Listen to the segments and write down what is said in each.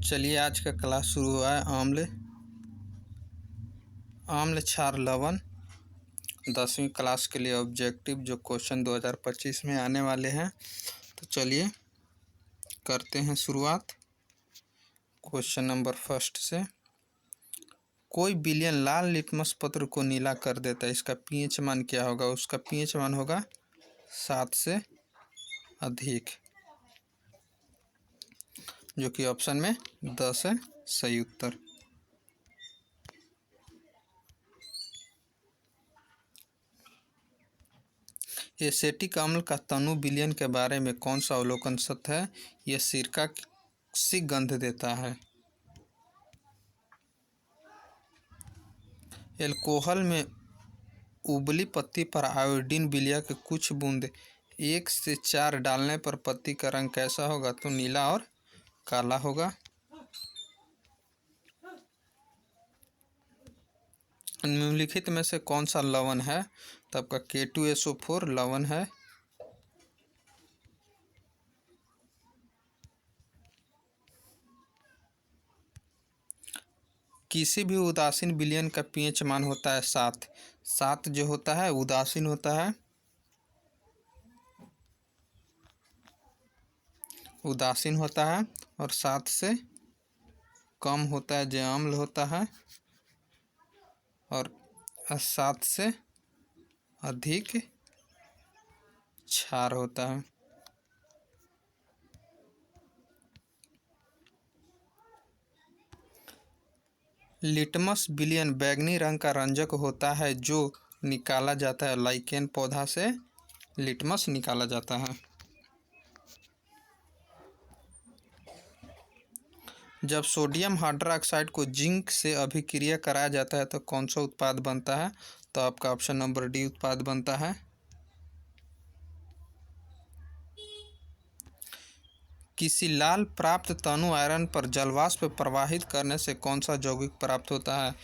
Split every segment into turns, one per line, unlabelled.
चलिए आज का क्लास शुरू हुआ है। आम्ल क्षार लवण 10वीं क्लास के लिए ऑब्जेक्टिव जो क्वेश्चन 2025 में आने वाले हैं। तो चलिए करते हैं शुरुआत। क्वेश्चन नंबर फर्स्ट से, कोई विलयन लाल लिटमस पत्र को नीला कर देता है, इसका पीएच मान क्या होगा? उसका पीएच मान होगा 7 से अधिक, जो कि ऑप्शन में 10 है सही उत्तर। एसेटिक अम्ल का तनु विलयन के बारे में कौन सा अवलोकन सत्य है? यह सिरका सी गंध देता है। एल्कोहल में उबली पत्ती पर आयोडीन विलय के कुछ बूंद 1 से 4 डालने पर पत्ती का रंग कैसा होगा? तो नीला और काला होगा। निम्नलिखित में से कौन सा लवण है? तो आपका K2SO4 लवण है। किसी भी उदासीन विलयन का पीएच मान होता है 7। 7 जो होता है उदासीन होता है, और 7 से कम होता है जो अम्ल होता है, और 7 से अधिक क्षार होता है। लिटमस विलयन बैंगनी रंग का रंजक होता है जो निकाला जाता है। लाइकेन पौधा से लिटमस निकाला जाता है। जब सोडियम हाइड्रोक्साइड को जिंक से अभिक्रिया कराया जाता है तो कौन सा उत्पाद बनता है? तो आपका ऑप्शन नंबर डी उत्पाद बनता है। किसी लाल प्राप्त तनु आयरन पर जलवाष्प प्रवाहित करने से कौन सा यौगिक प्राप्त होता है?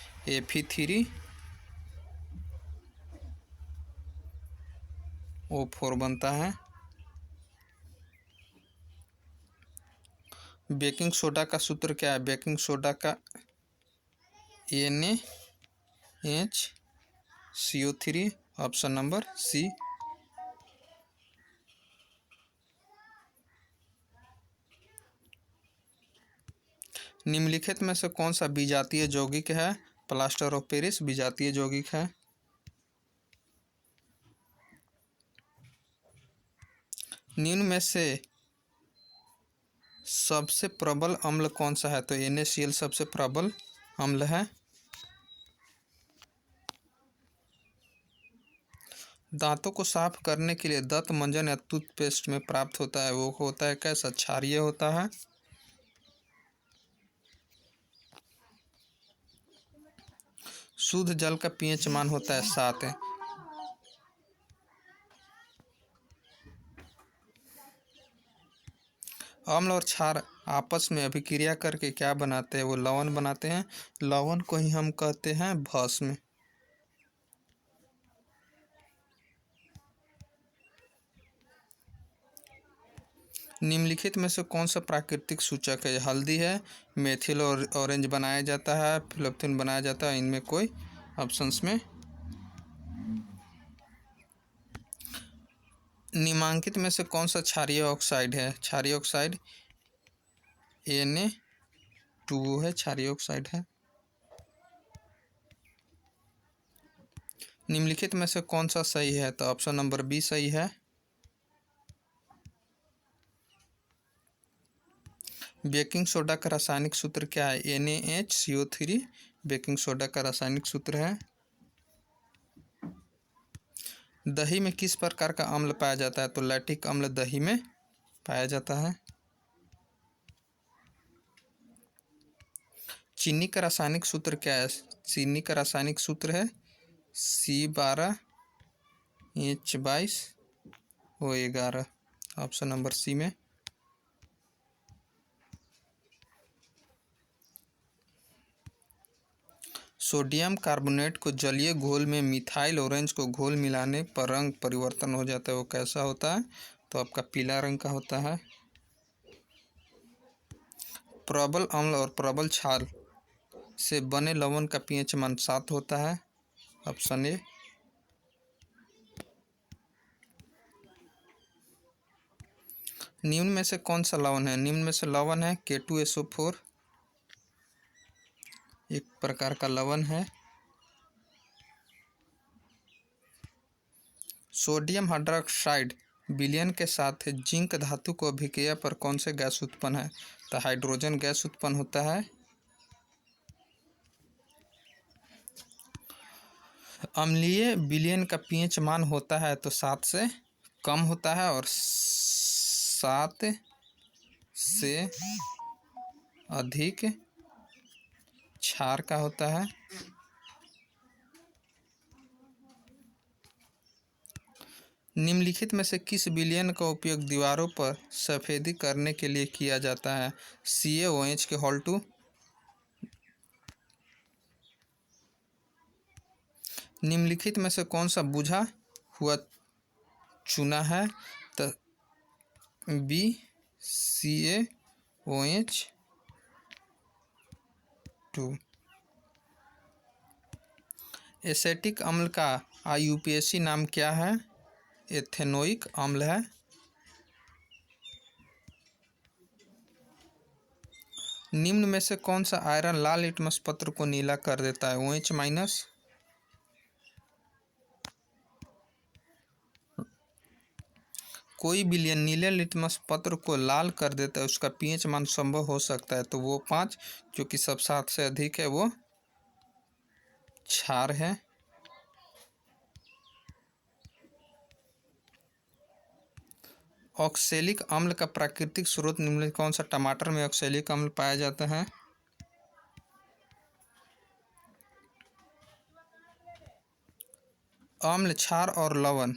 Fe3O4 बनता है। बेकिंग सोडा का सूत्र क्या है? बेकिंग सोडा का NaHCO3, ऑप्शन नंबर सी। निम्नलिखित में से कौन सा विजातीय यौगिक है? प्लास्टर ऑफ पेरिस विजातीय यौगिक है। निम्न में से सबसे प्रबल अम्ल कौन सा है? तो NaCl सबसे प्रबल अम्ल है। दांतों को साफ करने के लिए दंत मंजन या टूथपेस्ट में प्राप्त होता है, वो होता है कैसा? क्षारीय होता है। शुद्ध जल का पीएच मान होता है 7 है। अम्ल और क्षार आपस में अभिक्रिया करके क्या बनाते हैं? वो लवण बनाते हैं। लवण को ही हम कहते हैं भस्म। निम्नलिखित में से कौन सा प्राकृतिक सूचक है? हल्दी है, मेथिल और ऑरेंज बनाया जाता है, फिलोप्थेन बनाया जाता है। इनमें कोई ऑप्शंस में निम्नांकित में से कौन सा क्षारीय ऑक्साइड है? क्षारीय ऑक्साइड Na2O है, क्षारीय ऑक्साइड है। निम्नलिखित में से कौन सा सही है? तो ऑप्शन नंबर बी सही है। बेकिंग सोडा का रासायनिक सूत्र क्या है? NaHCO3 बेकिंग सोडा का रासायनिक सूत्र है। दही में किस प्रकार का अम्ल पाया जाता है? तो लैक्टिक अम्ल दही में पाया जाता है। चीनी का रासायनिक सूत्र क्या है? चीनी का रासायनिक सूत्र है C12H22O11, ऑप्शन नंबर सी में। सोडियम कार्बोनेट को जलीय घोल में मिथाइल ऑरेंज को घोल मिलाने पर रंग परिवर्तन हो जाता है, वो कैसा होता है? तो आपका पीला रंग का होता है। प्रबल अम्ल और प्रबल क्षार से बने लवण का पीएच मान 7 होता है। Option A. निम्न में से कौन सा लवण है? निम्न में से लवण है K2SO4, एक प्रकार का लवण है। सोडियम हाइड्रोक्साइड विलयन के साथ जिंक धातु को अभिक्रिया पर कौन से गैस उत्पन्न है? तो हाइड्रोजन गैस उत्पन्न होता है। अम्लीय विलयन का पीएच मान होता है तो 7 से कम होता है और 7 से अधिक क्षार का होता है। निम्नलिखित में से किस विलयन का उपयोग दीवारों पर सफेदी करने के लिए किया जाता है? CaOH के Hol2, निम्नलिखित में से कौन सा बुझा हुआ चूना है? तो B CaOH2। एसेटिक अम्ल का IUPAC नाम क्या है? एथेनोइक अम्ल है। निम्न में से कौन सा आयरन लाल लिटमस पत्र को नीला कर देता है? OH-। कोई विलयन नीले लिटमस पत्र को लाल कर देता है, उसका पीएच मान संभव हो सकता है तो वो 5, जो कि सब 7 से अधिक है, वो क्षार है। ऑक्सैलिक अम्ल का प्राकृतिक स्रोत निम्न कौन सा? टमाटर में ऑक्सैलिक अम्ल पाया जाता है। अम्ल, क्षार और लवण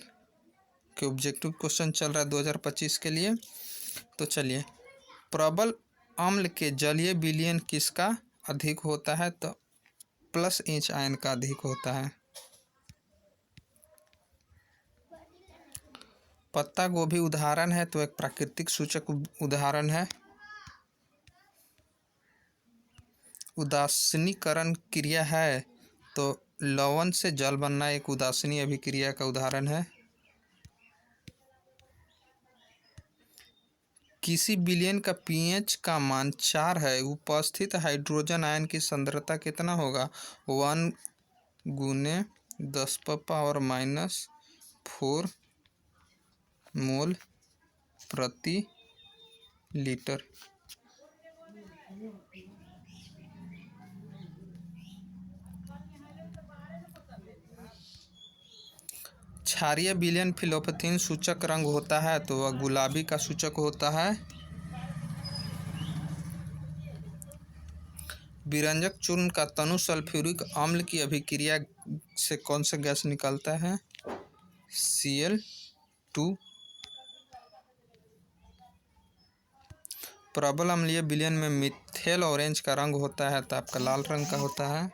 के ऑब्जेक्टिव क्वेश्चन चल रहा है 2025 के लिए। तो चलिए, प्रबल अम्ल के जलीय विलयन किसका अधिक होता है? तो +H आयन का अधिक होता है। पत्ता गोभी उदाहरण है तो एक प्राकृतिक सूचक उदाहरण है। उदासीनीकरण क्रिया है तो लवण से जल बनना एक उदासीनी अभिक्रिया का उदाहरण है। किसी विलयन का पीएच का मान 4 है, उपस्थित हाइड्रोजन आयन की सांद्रता कितना होगा? 1 × 10⁻⁻4 मोल प्रति लीटर। क्षारीय विलयन फिलोपथीन सूचक रंग होता है तो वह गुलाबी का सूचक होता है। विरंजक चूर्ण का तनु सल्फ्यूरिक अम्ल की अभिक्रिया से कौन सा गैस निकलता है? Cl2। प्रबल अम्लीय विलयन में मिथेल ऑरेंज का रंग होता है तो आपका लाल रंग का होता है।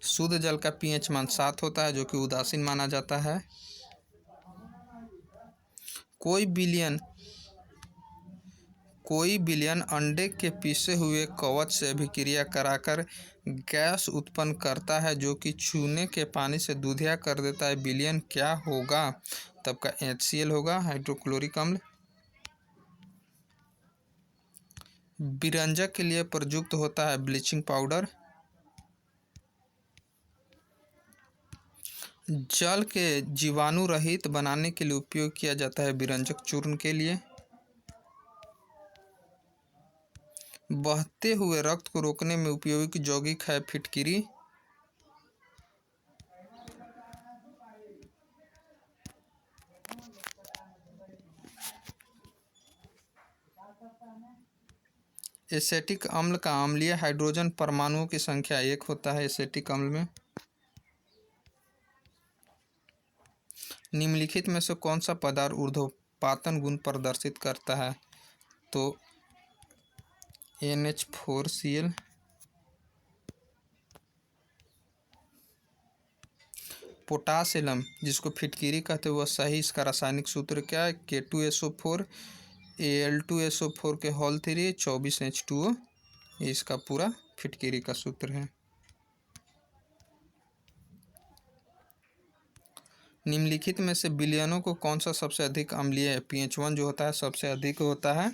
शुद्ध जल का पीएच मान 7 होता है, जो कि उदासीन माना जाता है। कोई विलयन अंडे के पिसे हुए कवच से अभिक्रिया कराकर गैस उत्पन्न करता है, जो कि चूने के पानी से दूधिया कर देता है। विलयन क्या होगा? तब का HCl होगा, हाइड्रोक्लोरिक अम्ल। विरंजक के लिए प्रयुक्त होता है ब्लीचिंग पाउडर। जल के जीवाणु रहित बनाने के लिए उपयोग किया जाता है विरंजक चूर्ण के लिए। बहते हुए रक्त को रोकने में उपयोगी यौगिक है फिटकिरी। एसेटिक अम्ल का अम्लीय हाइड्रोजन परमाणुओं की संख्या 1 होता है एसेटिक अम्ल में। निम्नलिखित में से कौन सा पदार्थ ऊर्ध्वपातन गुण प्रदर्शित करता है? तो NH4Cl। पोटासिलम जिसको फिटकिरी कहते हैं वह सही, इसका रासायनिक सूत्र क्या है? K2SO4 Al2SO4 के होल 3 24H2O, इसका पूरा फिटकिरी का सूत्र है। निम्नलिखित में से विलयनों को कौन सा सबसे अधिक अम्लीय है? pH1 जो होता है सबसे अधिक होता है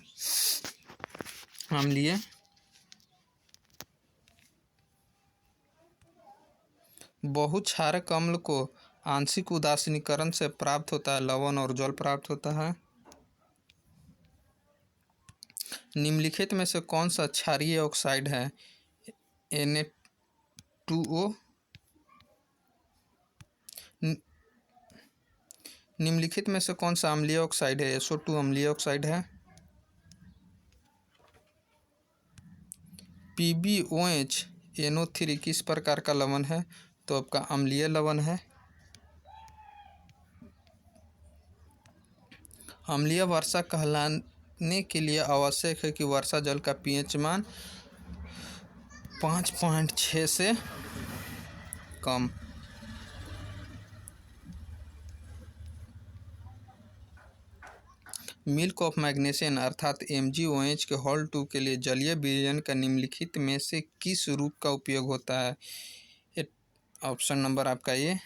अम्लीय। बहुक्षारक अम्ल को आंशिक उदासीनीकरण से प्राप्त होता है, लवण और जल प्राप्त होता है। निम्नलिखित में से कौन सा क्षारीय ऑक्साइड है? Na2O। निम्नलिखित में से कौन सा अम्लीय ऑक्साइड है? SO2 अम्लीय ऑक्साइड है। PbOH NO3 किस प्रकार का लवण है? तो आपका अम्लीय लवण है। अम्लीय वर्षा कहलाने के लिए आवश्यक है कि वर्षा जल का pH मान 5.6 से कम। मिल्क ऑफ मैग्नीशियन अर्थात MgOH के होल 2 के लिए जलीय विलयन का निम्नलिखित में से किस रूप का उपयोग होता है? ऑप्शन नंबर आपका ये।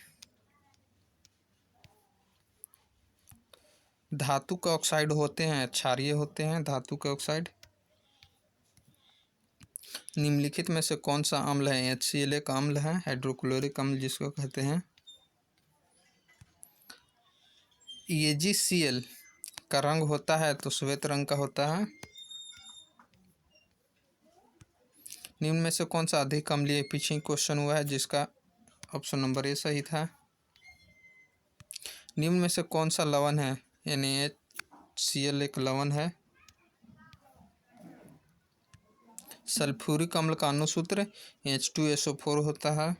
धातु के ऑक्साइड होते हैं, क्षारीय होते हैं धातु के ऑक्साइड। निम्नलिखित में से कौन सा अम्ल है? HCl एक अम्ल है, हाइड्रोक्लोरिक अम्ल जिसको कहते हैं। AgCl का रंग होता है तो श्वेत रंग का होता है। निम्न में से कौन सा अधिक अम्लीय? पीछे क्वेश्चन हुआ है जिसका ऑप्शन नंबर ए सही था। निम्न में से कौन सा लवण है? NaHCl एक लवण है। सल्फ्यूरिक अम्ल का अणुसूत्र H2SO4 होता है।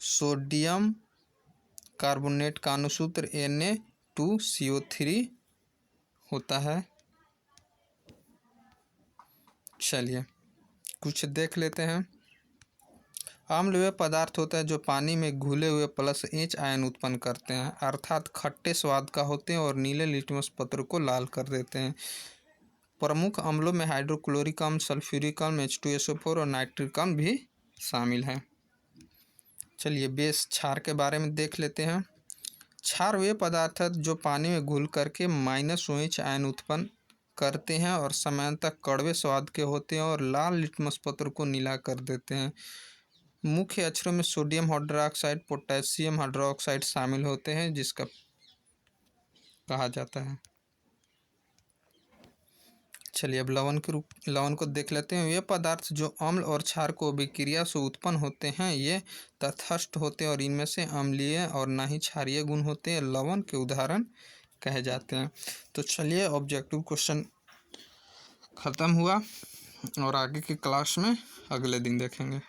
सोडियम कार्बोनेट का अणुसूत्र Na2CO3 होता है। चलिए कुछ देख लेते हैं। अम्ल वे पदार्थ होते हैं जो पानी में घुले हुए प्लस H आयन उत्पन्न करते हैं, अर्थात खट्टे स्वाद का होते हैं और नीले लिटमस पत्र को लाल कर देते हैं। प्रमुख अम्लों में हाइड्रोक्लोरिक अम्ल, सल्फ्यूरिक अम्ल, H2SO4 और नाइट्रिक अम्ल भी शामिल हैं। चलिए बेस क्षार के बारे में देख लेते हैं। क्षार वे पदार्थ हैं जो पानी में घुल करके -OH आयन उत्पन्न करते हैं और सामान्यतः कड़वे स्वाद के होते हैं और लाल लिटमस पत्र को नीला कर देते हैं। मुख्य अक्षरों में सोडियम हाइड्रोक्साइड, पोटेशियम हाइड्रोक्साइड शामिल होते हैं जिसका कहा जाता है। चलिए अब लवण को देख लेते हैं। ये पदार्थ जो अम्ल और क्षार को अभिक्रिया से उत्पन्न होते हैं ये तटस्थ होते हैं और इनमें से अम्लीय और ना ही क्षारीय गुण होते हैं, लवण के उदाहरण कहे जाते हैं। तो चलिए ऑब्जेक्टिव क्वेश्चन ख़त्म हुआ और आगे की क्लास में अगले दिन देखेंगे।